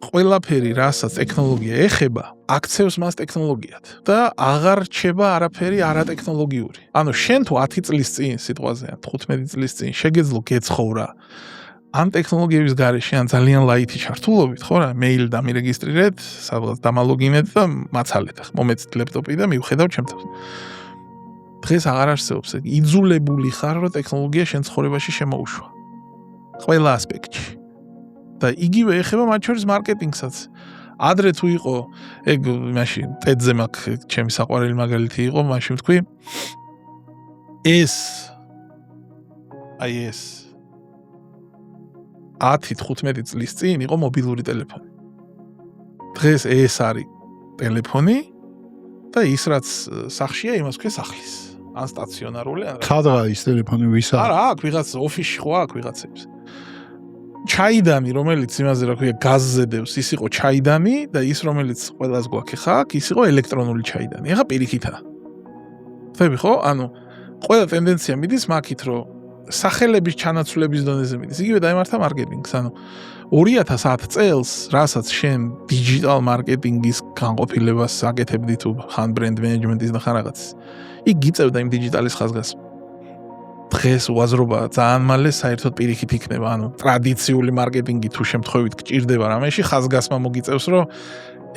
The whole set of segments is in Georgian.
ყველაფერი, რასაც ტექნოლოგია ეხება, აქცევს მას ტექნოლოგიად და აღარ რჩება არაფერი არატექნოლოგიური. ანუ შენ თუ 10 წლის წინ სიტყვაზე, 15 წლის წინ შეგეძლო გეცხოვრა ამ ტექნოლოგიების გარეშე ან ძალიან ლაითი ჩართულობით, ხო რა, მეილ დამირეგისტრირეთ, სადღაც დამალოგინეთ და მაცალეთ. მომეცით ლეპტოპი და მივხედავ ჩემ თავს. დღეს აღარ არსებობს. იძულებული ხარ, რომ ტექნოლოგია შენ ცხოვრებაში შემოუშვა. ყველა ასპექტში. და იგივე ეხება მათ შორის მარკეტინგსაც. ადრე თუ იყო, ეგ მაშინ ტედზე მაქვს ჩემი საყვარელი მაგალითი იყო, მაშინ ვთქვი ეს 10-15 წლის წინ იყო მობილური ტელეფონი. დღეს ეს არის ტელეფონი და ის რაც სახშია, იმას ქვია სახლის. ან სტაციონარული, ან ხადღა ის ტელეფონი ვის არის? არა, აქ ვიღაც ოფისში ხო აქ ვიღაცებს. ჩაიდანი, რომელიც იმაზე რა ქვია, გაზზე დევს, ის იყო ჩაიდანი და ის რომელიც ყველას გვაქვს ხა, აქ ის იყო ელექტრონული ჩაიდანი. ეხა პირიქითაა. ხები ხო? ანუ ყველა ტენდენცია მიდის მაგით, რომ სახელების ჩანაცვლების დონეზე მიდის. იგივე დაემართა მარკეტინგს, ანუ 2010 წელს, რასაც შენ დიჯიტალ მარკეტინგის განყოფილებას აკეთებდი თუ ხან ბრენდ მენეჯმენტის და ხან რაღაც. იქ გიწევდა იმ დიჯიტალის ხაზგასმა. დღეს უაზრობა ძალიან მალე საერთოდ პირიქით იქნება, ანუ ტრადიციული მარკეტინგი თუ შემთხვევით გჭირდება რამეში, ხაზგასმა მოგიწევს, რომ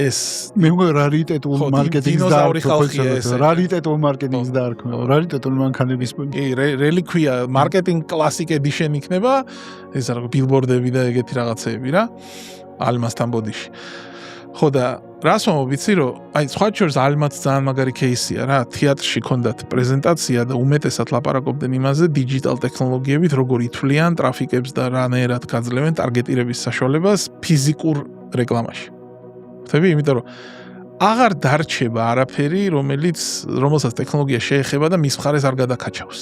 ეს მე რარიტეტულ მარკეტინგს დაარქმევ. რარიტეტულ მარკეტინგს დაარქმევ. რარიტეტულ მანქანების კი, რელიკვია, მარკეტინგ კლასიკ ედიშენ იქნება, ეს რა ბილბორდები და ეგეთი რაღაცეები რა, ალმასთან ბოდიში. ხო და რას მომვიცი, რომ აი სხვა შორის ალმაც ძალიან მაგარი кейსია რა, თეატრში ქონდათ პრეზენტაცია და უმეტესად ლაპარაკობდნენ იმაზე დიჯიტალ ტექნოლოგიებით, როგორ ითვლიან ტრაფიკებს და რანაირად გაძლევენ ტარგეტირების საშუალებას ფიზიკურ რეკლამაში. ხტები, იმიტომ რომ აღარ დარჩება არაფერი, რომელსაც ტექნოლოგია შეეხება და მის მხარეს არ გადაკაჩავს.